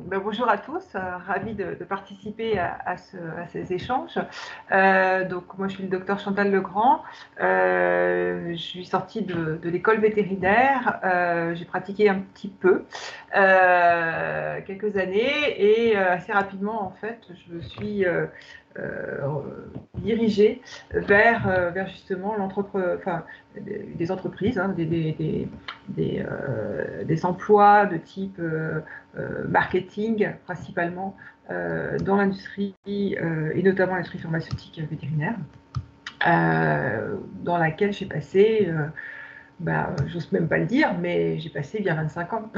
Bonjour à tous, ravie de participer à ces échanges. Donc moi je suis le docteur Chantal Legrand, je suis sortie de l'école vétérinaire, j'ai pratiqué un petit peu, quelques années et assez rapidement en fait je me suis dirigée vers justement des entreprises, hein, des emplois de type marketing principalement dans l'industrie et notamment l'industrie pharmaceutique vétérinaire, dans laquelle j'ai passé, j'ose même pas le dire, mais j'ai passé bien 25 ans.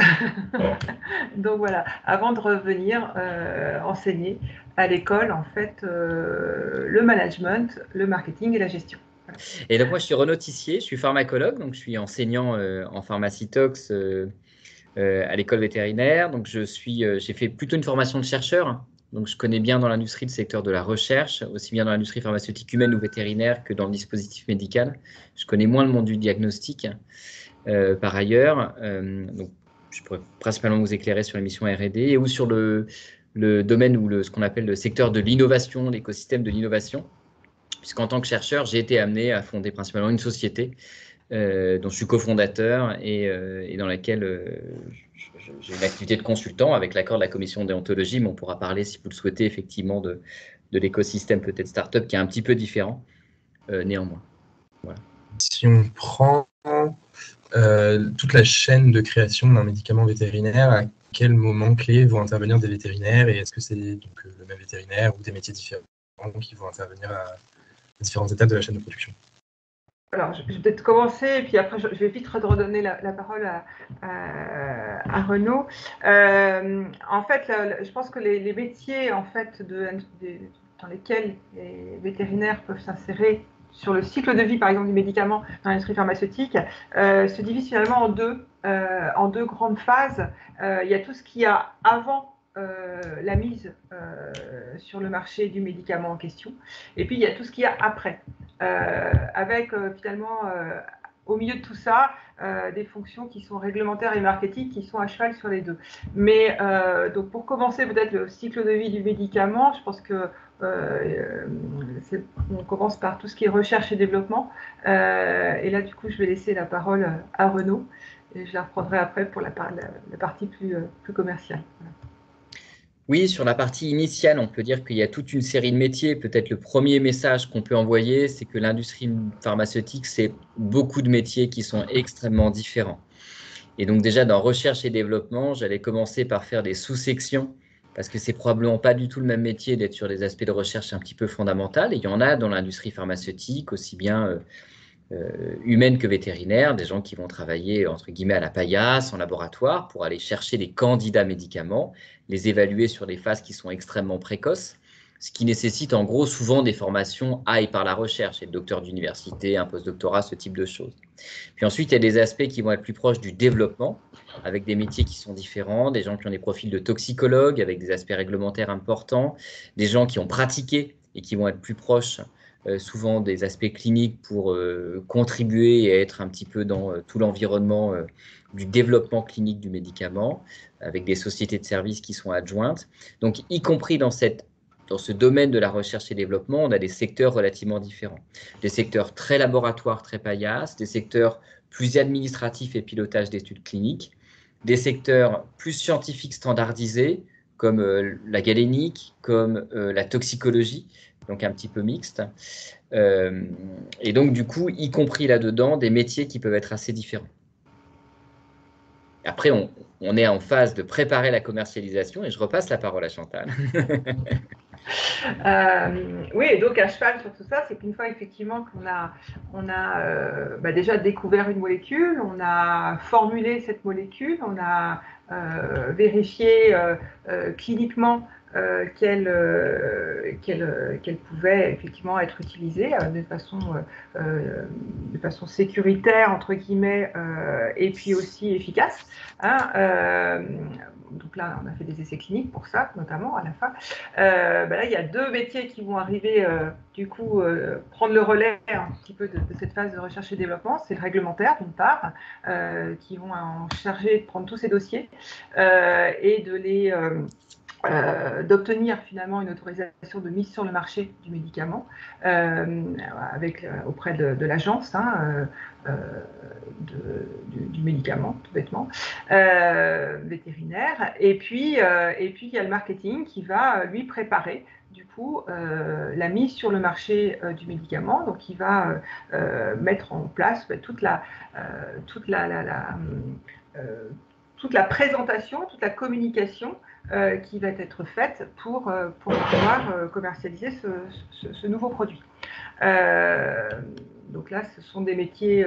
Donc voilà, avant de revenir enseigner à l'école, en fait, le management, le marketing et la gestion. Et donc moi, je suis Renaud Tissier, je suis pharmacologue, donc je suis enseignant en pharmacie tox à l'école vétérinaire. Donc j'ai fait plutôt une formation de chercheur, donc je connais bien dans l'industrie le secteur de la recherche, aussi bien dans l'industrie pharmaceutique humaine ou vétérinaire que dans le dispositif médical. Je connais moins le monde du diagnostic par ailleurs. Donc je pourrais principalement vous éclairer sur les missions R&D ou sur le domaine ou ce qu'on appelle le secteur de l'innovation, l'écosystème de l'innovation. Puisqu'en tant que chercheur, j'ai été amené à fonder principalement une société dont je suis cofondateur et dans laquelle j'ai une activité de consultant avec l'accord de la commission de déontologie, mais on pourra parler, si vous le souhaitez, effectivement de l'écosystème peut-être startup qui est un petit peu différent néanmoins. Voilà. Si on prend toute la chaîne de création d'un médicament vétérinaire, à quel moment clé vont intervenir des vétérinaires et est-ce que c'est donc le même vétérinaire ou des métiers différents qui vont intervenir à différentes étapes de la chaîne de production? Alors, je vais peut-être commencer, et puis après, je vais vite redonner la parole à Renaud. En fait, je pense que les métiers en fait, dans lesquels les vétérinaires peuvent s'insérer sur le cycle de vie, par exemple, du médicament dans l'industrie pharmaceutique, se divisent finalement en deux grandes phases. Il y a tout ce qu'il y a avant la mise sur le marché du médicament en question, et puis il y a tout ce qu'il y a après. Avec finalement au milieu de tout ça des fonctions qui sont réglementaires et marketing qui sont à cheval sur les deux. Mais donc pour commencer peut-être le cycle de vie du médicament, je pense que on commence par tout ce qui est recherche et développement. Et là du coup je vais laisser la parole à Renaud et je la reprendrai après pour la partie plus commerciale. Voilà. Oui, sur la partie initiale, on peut dire qu'il y a toute une série de métiers. Peut-être le premier message qu'on peut envoyer, c'est que l'industrie pharmaceutique, c'est beaucoup de métiers qui sont extrêmement différents. Et donc déjà, dans recherche et développement, j'allais commencer par faire des sous-sections parce que c'est probablement pas du tout le même métier d'être sur des aspects de recherche un petit peu fondamentaux. Et il y en a dans l'industrie pharmaceutique, aussi bien humaine que vétérinaire, des gens qui vont travailler entre guillemets à la paillasse, en laboratoire, pour aller chercher des candidats médicaments, les évaluer sur des phases qui sont extrêmement précoces, ce qui nécessite en gros souvent des formations à et par la recherche, et le docteur d'université, un postdoctorat, ce type de choses. Puis ensuite, il y a des aspects qui vont être plus proches du développement, avec des métiers qui sont différents, des gens qui ont des profils de toxicologues, avec des aspects réglementaires importants, des gens qui ont pratiqué et qui vont être plus proches souvent des aspects cliniques pour contribuer et être un petit peu dans tout l'environnement du développement clinique du médicament, avec des sociétés de services qui sont adjointes. Donc, y compris dans ce domaine de la recherche et développement, on a des secteurs relativement différents. Des secteurs très laboratoires, très paillasses, des secteurs plus administratifs et pilotage d'études cliniques, des secteurs plus scientifiques standardisés, comme la galénique, comme la toxicologie, donc un petit peu mixte. Et donc, du coup, y compris là-dedans, des métiers qui peuvent être assez différents. Après, on est en phase de préparer la commercialisation et je repasse la parole à Chantal. Oui, et donc à cheval sur tout ça, c'est qu'une fois effectivement qu'on a déjà découvert une molécule, on a formulé cette molécule, on a vérifié cliniquement qu'elle pouvait effectivement être utilisée de façon sécuritaire, entre guillemets, et puis aussi efficace. Hein, donc là, on a fait des essais cliniques pour ça, notamment à la fin. Là, il y a 2 métiers qui vont arriver, du coup, prendre le relais un petit peu de cette phase de recherche et développement. C'est le réglementaire, d'une part, qui vont en charger de prendre tous ces dossiers et d'obtenir finalement une autorisation de mise sur le marché du médicament auprès de l'agence du médicament, tout bêtement, vétérinaire. Et puis, il y a le marketing qui va lui préparer du coup la mise sur le marché du médicament. Donc, il va mettre en place toute la présentation, toute la communication qui va être faite pour pouvoir commercialiser ce nouveau produit. Donc là, ce sont des métiers,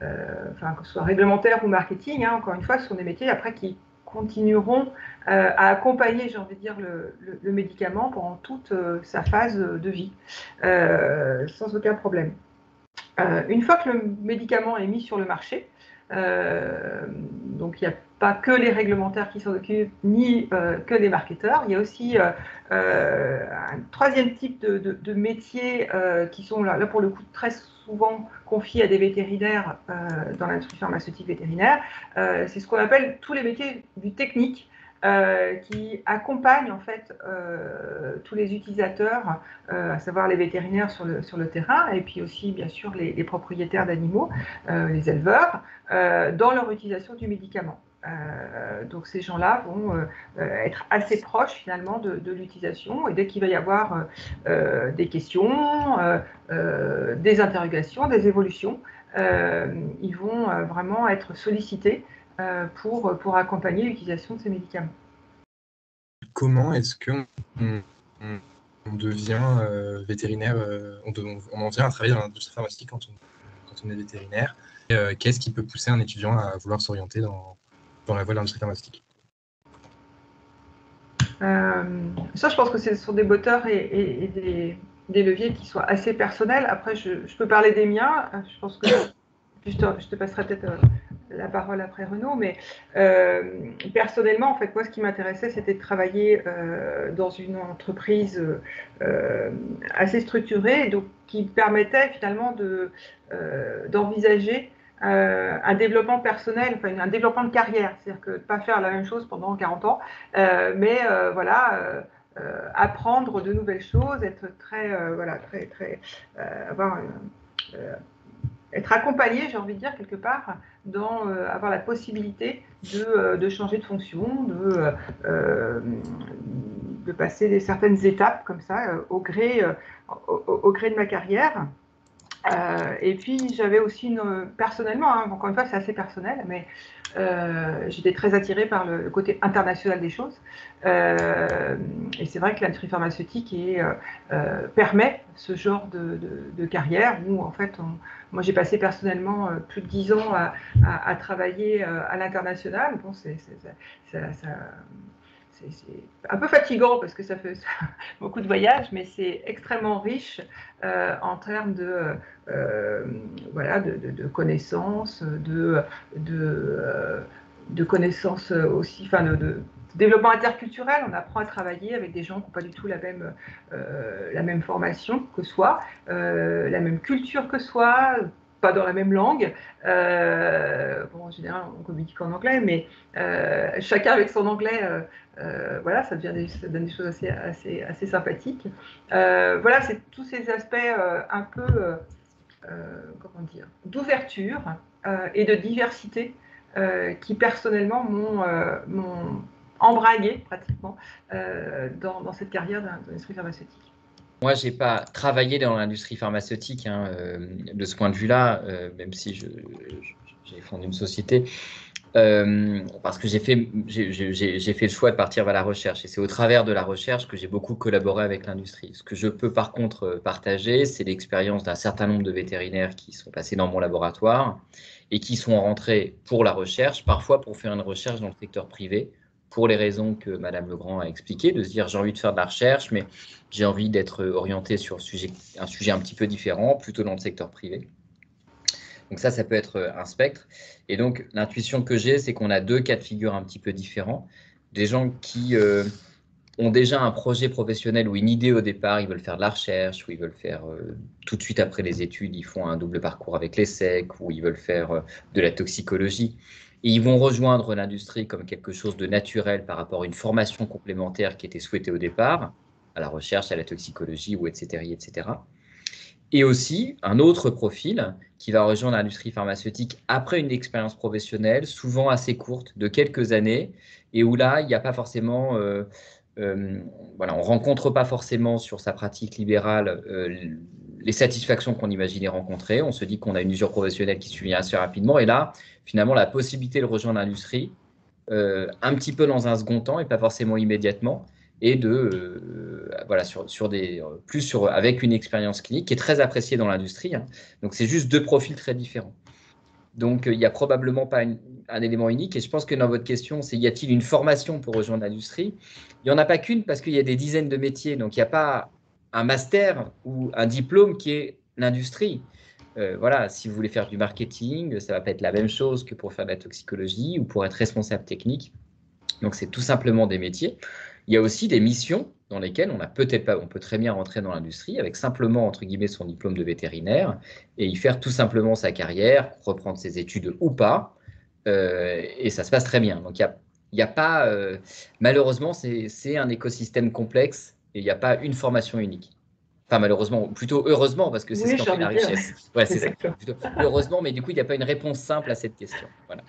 que ce soit réglementaire ou marketing, encore une fois, ce sont des métiers après qui continueront à accompagner, j'ai envie de dire, le médicament pendant toute sa phase de vie, sans aucun problème. Une fois que le médicament est mis sur le marché, donc il n'y a pas que les réglementaires qui s'en occupent, ni que les marketeurs. Il y a aussi un 3e type de métiers qui sont là pour le coup très souvent confiés à des vétérinaires dans l'industrie pharmaceutique vétérinaire. C'est ce qu'on appelle tous les métiers du technique, qui accompagnent en fait tous les utilisateurs, à savoir les vétérinaires sur le terrain, et puis aussi bien sûr les propriétaires d'animaux, les éleveurs, dans leur utilisation du médicament. Donc ces gens-là vont être assez proches finalement de l'utilisation, et dès qu'il va y avoir des questions, des interrogations, des évolutions, ils vont vraiment être sollicités pour accompagner l'utilisation de ces médicaments. Comment est-ce qu'on devient vétérinaire, on en vient à travailler dans l'industrie pharmaceutique quand on est vétérinaire? Qu'est-ce qui peut pousser un étudiant à vouloir s'orienter dans la voie de l'industrie pharmaceutique? Ça, je pense que ce sont des moteurs et des leviers qui soient assez personnels. Après, je peux parler des miens. Je pense que je te passerai peut-être la parole après Renaud, mais personnellement, en fait, moi, ce qui m'intéressait, c'était de travailler dans une entreprise assez structurée, donc qui permettait finalement d'envisager un développement personnel, enfin un développement de carrière, c'est-à-dire que de ne pas faire la même chose pendant 40 ans, mais apprendre de nouvelles choses, être être accompagné, j'ai envie de dire, quelque part, avoir la possibilité de changer de fonction, de passer certaines étapes comme ça, au gré de ma carrière. Et puis, j'avais aussi, personnellement, encore une fois, c'est assez personnel, mais j'étais très attirée par le côté international des choses. Et c'est vrai que l'industrie pharmaceutique permet ce genre de carrière où, en fait, moi, j'ai passé personnellement plus de 10 ans à travailler à l'international. Bon, c'est un peu fatigant parce que ça fait beaucoup de voyages, mais c'est extrêmement riche en termes de connaissances, de connaissances aussi, enfin de développement interculturel. On apprend à travailler avec des gens qui n'ont pas du tout la même formation que soi, la même culture que soi, pas dans la même langue. En général, on communique en anglais, mais chacun avec son anglais, ça donne des choses assez sympathiques. C'est tous ces aspects un peu, d'ouverture et de diversité qui personnellement m'ont embrayé pratiquement dans cette carrière d'industrie pharmaceutique. Moi, je n'ai pas travaillé dans l'industrie pharmaceutique de ce point de vue-là, même si j'ai fondé une société, parce que j'ai fait le choix de partir vers la recherche. Et c'est au travers de la recherche que j'ai beaucoup collaboré avec l'industrie. Ce que je peux par contre partager, c'est l'expérience d'un certain nombre de vétérinaires qui sont passés dans mon laboratoire et qui sont rentrés pour la recherche, parfois pour faire une recherche dans le secteur privé, pour les raisons que Madame Legrand a expliquées, de se dire j'ai envie de faire de la recherche, mais j'ai envie d'être orienté sur un sujet un petit peu différent, plutôt dans le secteur privé. Donc ça peut être un spectre. Et donc, l'intuition que j'ai, c'est qu'on a deux cas de figure un petit peu différents. Des gens qui ont déjà un projet professionnel ou une idée au départ, ils veulent faire de la recherche, ou ils veulent faire tout de suite après les études, ils font un double parcours avec l'ESSEC, ou ils veulent faire de la toxicologie. Et ils vont rejoindre l'industrie comme quelque chose de naturel par rapport à une formation complémentaire qui était souhaitée au départ, à la recherche, à la toxicologie, ou etc., etc. Et aussi un autre profil qui va rejoindre l'industrie pharmaceutique après une expérience professionnelle, souvent assez courte, de quelques années, et où là, il n'y a pas forcément, voilà, on ne rencontre pas forcément sur sa pratique libérale les satisfactions qu'on imaginait rencontrer. On se dit qu'on a une usure professionnelle qui suit assez rapidement, et là, finalement, la possibilité de rejoindre l'industrie, un petit peu dans un second temps, et pas forcément immédiatement, et voilà, avec une expérience clinique qui est très appréciée dans l'industrie. Hein. Donc, c'est juste deux profils très différents. Donc, il n'y a probablement pas un élément unique. Et je pense que dans votre question, c'est y a-t-il une formation pour rejoindre l'industrie? Il n'y en a pas qu'une parce qu'il y a des dizaines de métiers. Donc, il n'y a pas un master ou un diplôme qui est l'industrie. Voilà, si vous voulez faire du marketing, ça ne va pas être la même chose que pour faire de la toxicologie ou pour être responsable technique. Donc, c'est tout simplement des métiers. Il y a aussi des missions dans lesquelles on peut très bien rentrer dans l'industrie avec simplement, entre guillemets, son diplôme de vétérinaire et y faire tout simplement sa carrière, reprendre ses études ou pas, et ça se passe très bien. Donc, il y a pas, malheureusement, c'est un écosystème complexe et il n'y a pas une formation unique. Enfin, malheureusement, plutôt heureusement, parce que c'est ce Oui, qui en j'ai fait envie la de dire. richesse. Ouais, c'est ça. Exactement. Plutôt heureusement, mais du coup, il n'y a pas une réponse simple à cette question. Voilà.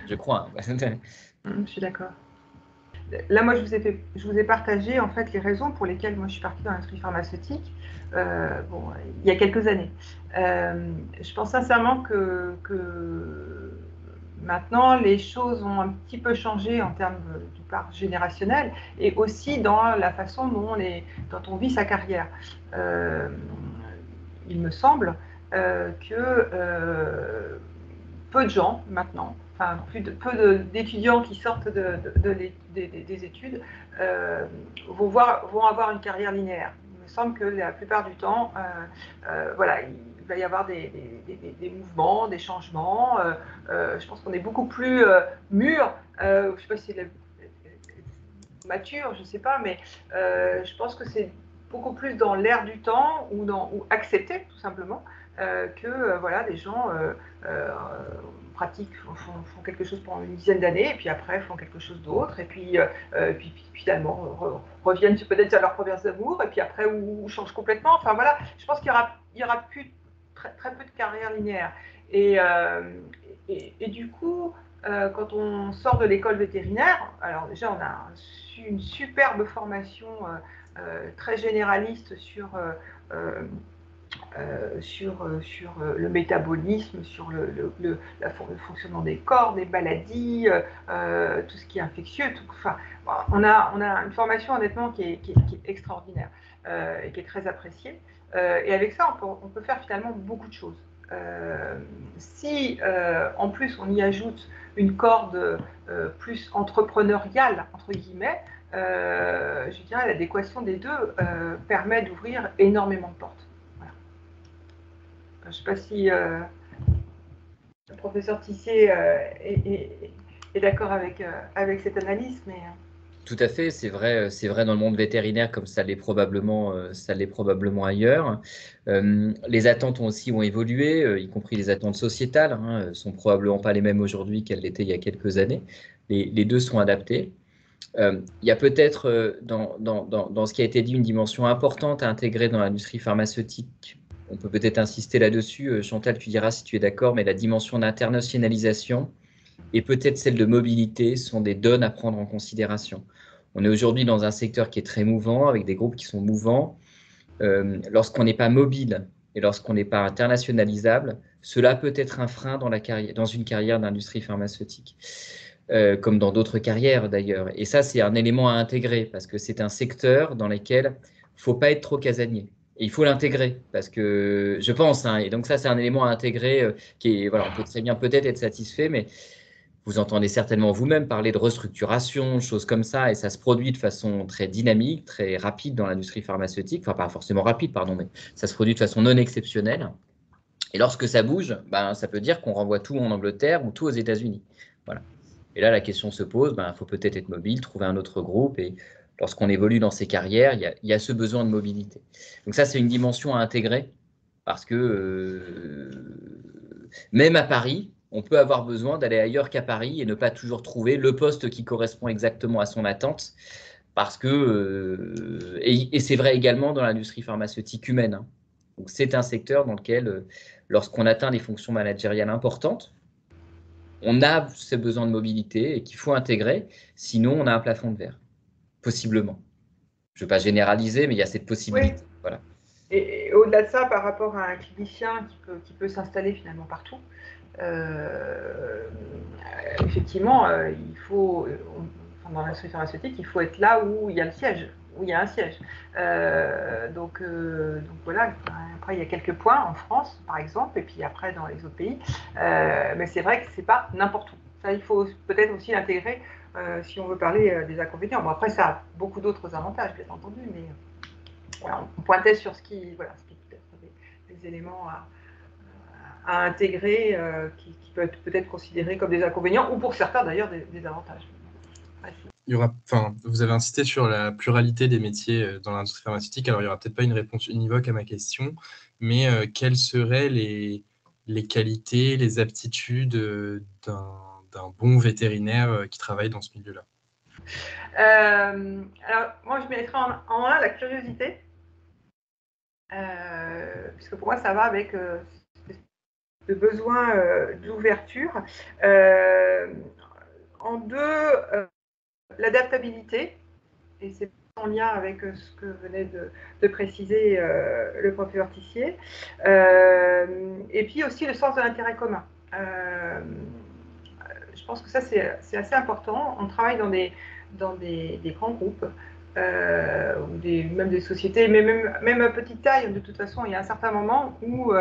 Je crois. Hein. Je suis d'accord. Là, moi, je vous ai partagé en fait les raisons pour lesquelles moi je suis partie dans l'industrie pharmaceutique. Bon, il y a quelques années. Je pense sincèrement que maintenant les choses ont un petit peu changé en termes du part générationnel et aussi dans la façon dont on vit sa carrière. Il me semble que peu de gens maintenant, enfin peu d'étudiants qui sortent des études vont avoir une carrière linéaire. Il me semble que la plupart du temps, voilà, il va y avoir des mouvements, des changements. Je pense qu'on est beaucoup plus mûr. Je ne sais pas si c'est mature, je ne sais pas, mais je pense que c'est beaucoup plus dans l'air du temps ou accepter tout simplement que voilà, des gens pratiquent, font quelque chose pendant une dizaine d'années et puis après font quelque chose d'autre et puis finalement reviennent peut-être à leurs premiers amours et puis après ou changent complètement. Enfin voilà, je pense qu'il y aura plus très peu de carrière linéaire et du coup quand on sort de l'école vétérinaire, alors déjà on a une superbe formation très généraliste sur le métabolisme, sur le fonctionnement des corps, des maladies, tout ce qui est infectieux. Enfin, on a une formation honnêtement qui est extraordinaire et qui est très appréciée. Et avec ça, on peut faire finalement beaucoup de choses. Si en plus on y ajoute une corde plus entrepreneuriale, entre guillemets, je dirais l'adéquation des deux permet d'ouvrir énormément de portes. Voilà. Je ne sais pas si le professeur Tissier est d'accord avec cette analyse, mais... Tout à fait, c'est vrai dans le monde vétérinaire comme ça l'est probablement ailleurs. Les attentes ont évolué, y compris les attentes sociétales, hein, sont probablement pas les mêmes aujourd'hui qu'elles l'étaient il y a quelques années. Les deux sont adaptés. Il y a peut-être dans ce qui a été dit une dimension importante à intégrer dans l'industrie pharmaceutique. On peut peut-être insister là-dessus. Chantal, tu diras si tu es d'accord, mais la dimension d'internationalisation et peut-être celle de mobilité sont des donnes à prendre en considération. On est aujourd'hui dans un secteur qui est très mouvant, avec des groupes qui sont mouvants. Lorsqu'on n'est pas mobile et lorsqu'on n'est pas internationalisable, cela peut être un frein dans une carrière d'industrie pharmaceutique, comme dans d'autres carrières d'ailleurs. Et ça, c'est un élément à intégrer parce que c'est un secteur dans lequel il ne faut pas être trop casanier. Et il faut l'intégrer parce que je pense, hein, et donc ça, c'est un élément à intégrer qui est, voilà, on peut très bien peut-être être satisfait, mais Vous entendez certainement vous-même parler de restructuration, choses comme ça, et ça se produit de façon très dynamique, très rapide dans l'industrie pharmaceutique. Enfin, pas forcément rapide, pardon, mais ça se produit de façon non exceptionnelle. Et lorsque ça bouge, ben, ça peut dire qu'on renvoie tout en Angleterre ou tout aux États-Unis. Voilà. Et là, la question se pose, ben, faut peut-être être mobile, trouver un autre groupe. Et lorsqu'on évolue dans ses carrières, il y a ce besoin de mobilité. Donc ça, c'est une dimension à intégrer parce que même à Paris, on peut avoir besoin d'aller ailleurs qu'à Paris et ne pas toujours trouver le poste qui correspond exactement à son attente. Parce que, et c'est vrai également dans l'industrie pharmaceutique humaine, hein. Donc c'est un secteur dans lequel, lorsqu'on atteint des fonctions managériales importantes, on a ce besoin de mobilité et qu'il faut intégrer, sinon on a un plafond de verre, possiblement. Je ne veux pas généraliser, mais il y a cette Oui. possibilité. Voilà. Et au-delà de ça, par rapport à un clinicien qui peut s'installer finalement partout, effectivement, il faut, dans l'industrie pharmaceutique, il faut être là où il y a le siège, où il y a un siège. Donc voilà, après il y a quelques points en France, par exemple, et puis après dans les autres pays. Mais c'est vrai que c'est pas n'importe où. Ça, il faut peut-être aussi l'intégrer si on veut parler des inconvénients. Bon, après, ça a beaucoup d'autres avantages, bien entendu, mais voilà, on pointait sur ce qui peut être des éléments à intégrer qui peuvent être peut-être considérés comme des inconvénients ou pour certains d'ailleurs des avantages. Vous avez insisté sur la pluralité des métiers dans l'industrie pharmaceutique. Alors, il n'y aura peut-être pas une réponse univoque à ma question, mais quelles seraient les qualités, les aptitudes d'un bon vétérinaire qui travaille dans ce milieu-là? Alors, moi, je mettrais en un la curiosité, puisque pour moi, ça va avec le besoin d'ouverture. En deux, l'adaptabilité, et c'est en lien avec ce que venait de préciser le professeur Tissier, et puis aussi le sens de l'intérêt commun. Je pense que ça, c'est assez important. On travaille dans des grands groupes, ou même des sociétés, mais même à petite taille, de toute façon, il y a un certain moment où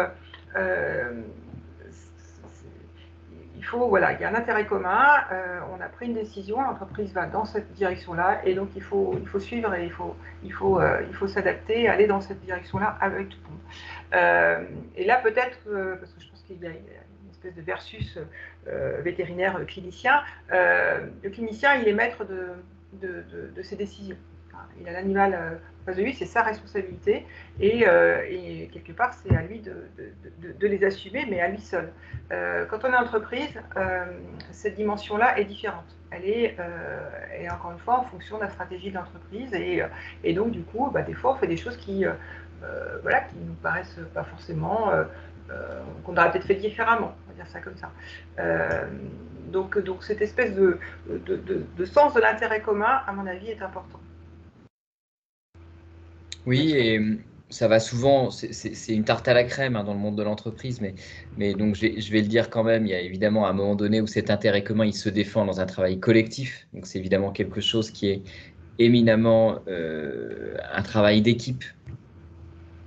il faut, voilà, il y a un intérêt commun, on a pris une décision, l'entreprise va dans cette direction-là, et donc il faut suivre et il faut s'adapter, aller dans cette direction-là avec tout le monde. Et là, peut-être, parce que je pense qu'il y a une espèce de versus vétérinaire clinicien, le clinicien, il est maître de ses décisions. Il a l'animal en face de lui, c'est sa responsabilité, et quelque part, c'est à lui de les assumer, mais à lui seul. Quand on est entreprise, cette dimension-là est différente. Elle est encore une fois en fonction de la stratégie de l'entreprise, et donc du coup, des fois, on fait des choses qui nous paraissent pas forcément, qu'on aurait peut-être fait différemment, on va dire ça comme ça. Donc cette espèce de sens de l'intérêt commun, à mon avis, est important. Oui, et ça va souvent, c'est une tarte à la crème, hein, dans le monde de l'entreprise, mais donc je vais le dire quand même, il y a évidemment un moment donné où cet intérêt commun, il se défend dans un travail collectif. Donc c'est évidemment quelque chose qui est éminemment un travail d'équipe,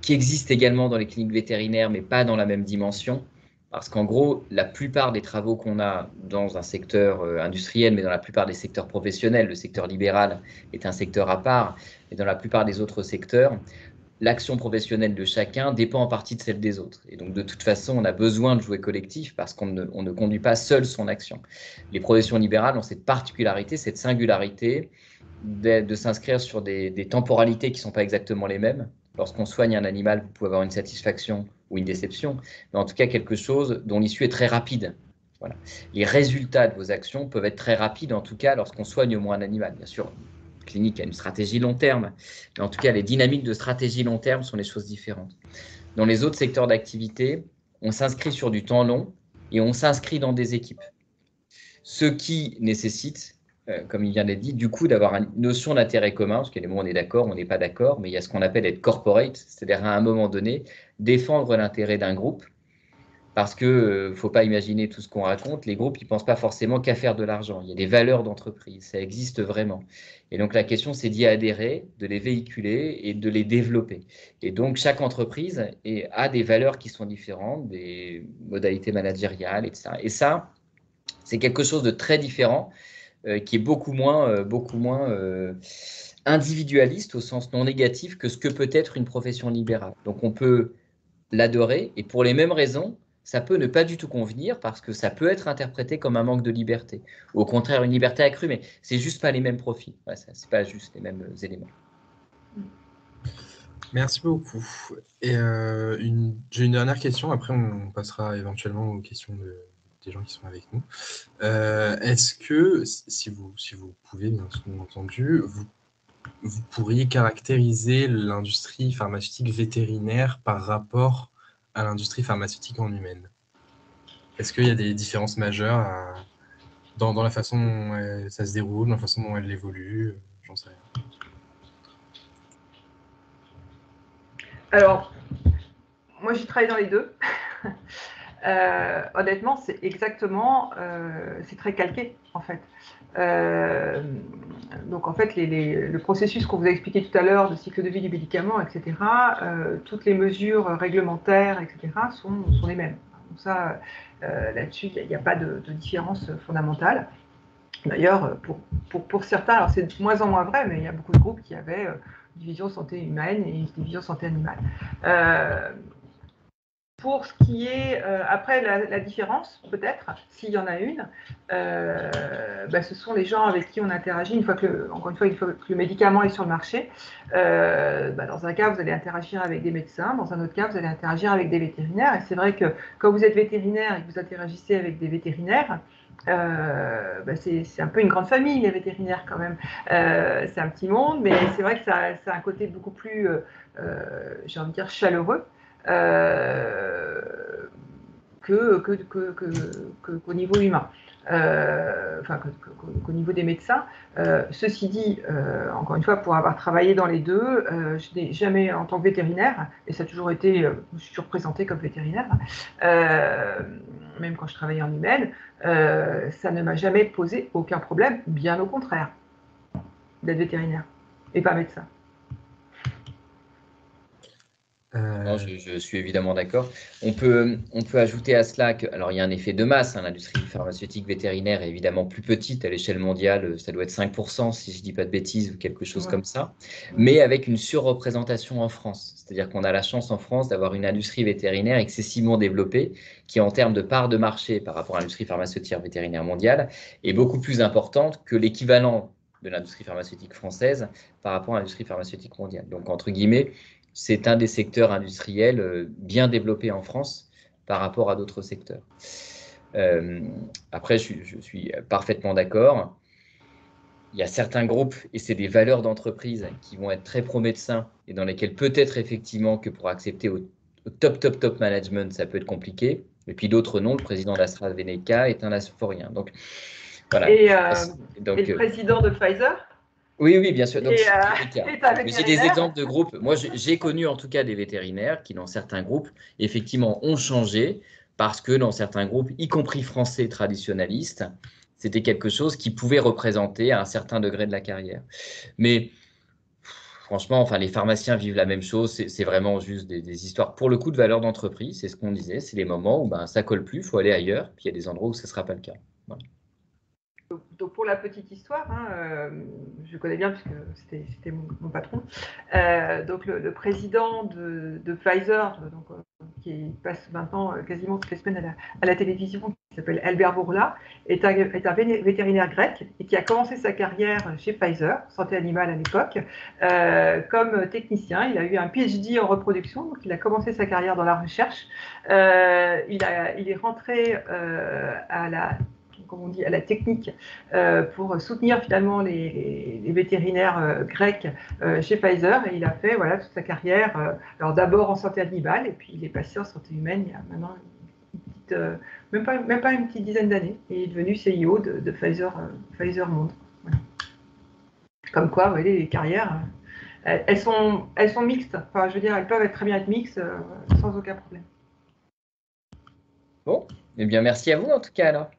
qui existe également dans les cliniques vétérinaires, mais pas dans la même dimension. Parce qu'en gros, la plupart des travaux qu'on a dans un secteur industriel, mais dans la plupart des secteurs professionnels, le secteur libéral est un secteur à part, et dans la plupart des autres secteurs, l'action professionnelle de chacun dépend en partie de celle des autres. Et donc, de toute façon, on a besoin de jouer collectif parce qu'on ne conduit pas seul son action. Les professions libérales ont cette particularité, cette singularité de s'inscrire sur des temporalités qui ne sont pas exactement les mêmes. Lorsqu'on soigne un animal, vous pouvez avoir une satisfaction ou une déception, mais en tout cas quelque chose dont l'issue est très rapide. Voilà. Les résultats de vos actions peuvent être très rapides, en tout cas lorsqu'on soigne au moins un animal. Bien sûr, la clinique a une stratégie long terme, mais en tout cas les dynamiques de stratégie long terme sont des choses différentes. Dans les autres secteurs d'activité, on s'inscrit sur du temps long et on s'inscrit dans des équipes. Ce qui nécessite, comme il vient d'être dit, du coup d'avoir une notion d'intérêt commun, parce qu'il y a des moments où on est d'accord, on n'est pas d'accord, mais il y a ce qu'on appelle être corporate, c'est-à-dire à un moment donné, défendre l'intérêt d'un groupe, parce qu'il ne faut pas imaginer tout ce qu'on raconte, les groupes, ils ne pensent pas forcément qu'à faire de l'argent, il y a des valeurs d'entreprise, ça existe vraiment. Et donc la question, c'est d'y adhérer, de les véhiculer et de les développer. Et donc chaque entreprise a des valeurs qui sont différentes, des modalités managériales, etc. Et ça, C'est quelque chose de très différent, qui est beaucoup moins individualiste au sens non négatif que ce que peut être une profession libérale. Donc on peut l'adorer et pour les mêmes raisons, ça peut ne pas du tout convenir parce que ça peut être interprété comme un manque de liberté. Ou au contraire, une liberté accrue, mais c'est juste pas les mêmes profils. Ouais, c'est pas juste les mêmes éléments. Merci beaucoup. Et j'ai une dernière question, après on passera éventuellement aux questions des gens qui sont avec nous. Est-ce que, si vous pouvez, bien entendu, vous pourriez caractériser l'industrie pharmaceutique vétérinaire par rapport à l'industrie pharmaceutique en humaine? Est-ce qu'il y a des différences majeures dans la façon dont ça se déroule, dans la façon dont elle évolue? J'en sais rien. Alors, moi, j'ai travaillé dans les deux. Honnêtement, c'est exactement, c'est très calqué en fait. Donc en fait, le processus qu'on vous a expliqué tout à l'heure de cycle de vie du médicament, etc., toutes les mesures réglementaires, etc., sont les mêmes. Donc ça, là-dessus, il n'y a pas de différence fondamentale. D'ailleurs, pour certains, alors c'est de moins en moins vrai, mais il y a beaucoup de groupes qui avaient division santé humaine et division santé animale. Pour ce qui est, après la différence, peut-être, s'il y en a une, ce sont les gens avec qui on interagit encore une fois, une fois que le médicament est sur le marché. Dans un cas, vous allez interagir avec des médecins, dans un autre cas, vous allez interagir avec des vétérinaires. Et c'est vrai que quand vous êtes vétérinaire et que vous interagissez avec des vétérinaires, c'est un peu une grande famille, les vétérinaires quand même. C'est un petit monde, mais c'est vrai que ça a un côté beaucoup plus, j'ai envie de dire, chaleureux. Qu'au niveau humain, qu'au niveau des médecins. Ceci dit, encore une fois, pour avoir travaillé dans les deux, je n'ai jamais, en tant que vétérinaire, et ça a toujours été, je suis toujours présentée comme vétérinaire, même quand je travaillais en humaine, ça ne m'a jamais posé aucun problème, bien au contraire, d'être vétérinaire et pas médecin. Non, je suis évidemment d'accord. On peut ajouter à cela que, alors il y a un effet de masse, hein, l'industrie pharmaceutique vétérinaire est évidemment plus petite à l'échelle mondiale, ça doit être 5% si je ne dis pas de bêtises ou quelque chose comme ça, mais avec une surreprésentation en France. C'est-à-dire qu'on a la chance en France d'avoir une industrie vétérinaire excessivement développée qui, en termes de part de marché par rapport à l'industrie pharmaceutique vétérinaire mondiale, est beaucoup plus importante que l'équivalent de l'industrie pharmaceutique française par rapport à l'industrie pharmaceutique mondiale. Donc, entre guillemets, c'est un des secteurs industriels bien développés en France par rapport à d'autres secteurs. Après, je suis parfaitement d'accord. Il y a certains groupes, et c'est des valeurs d'entreprise qui vont être très pro-médecins et dans lesquels peut-être effectivement que pour accepter au top management, ça peut être compliqué. Et puis d'autres non. Le président d'AstraZeneca est un asporien. Donc, voilà. Et le président de Pfizer? Oui, bien sûr. Donc, mais j'ai des exemples de groupes. Moi, j'ai connu en tout cas des vétérinaires qui, dans certains groupes, effectivement, ont changé parce que dans certains groupes, y compris français traditionnalistes, c'était quelque chose qui pouvait représenter à un certain degré de la carrière. Mais franchement, enfin, les pharmaciens vivent la même chose. C'est vraiment juste des histoires, pour le coup, de valeur d'entreprise. C'est ce qu'on disait. C'est les moments où ça colle plus, il faut aller ailleurs. Puis il y a des endroits où ce ne sera pas le cas. Voilà. Donc pour la petite histoire, je connais bien puisque c'était mon patron. Donc le président de Pfizer, qui passe maintenant quasiment toutes les semaines à la télévision, qui s'appelle Albert Bourla, est un vétérinaire grec et qui a commencé sa carrière chez Pfizer, santé animale à l'époque, comme technicien. Il a eu un PhD en reproduction, donc il a commencé sa carrière dans la recherche. Il est rentré à la technique pour soutenir finalement les vétérinaires grecs chez Pfizer, et il a fait toute sa carrière, alors d'abord en santé animale et puis il est passé en santé humaine il y a maintenant même pas une petite dizaine d'années, et il est devenu CEO de Pfizer Monde. Voilà. Comme quoi, vous voyez, les carrières, elles sont mixtes, enfin je veux dire, elles peuvent très bien être mixtes sans aucun problème. Bon, eh bien merci à vous en tout cas alors.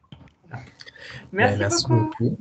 Merci beaucoup.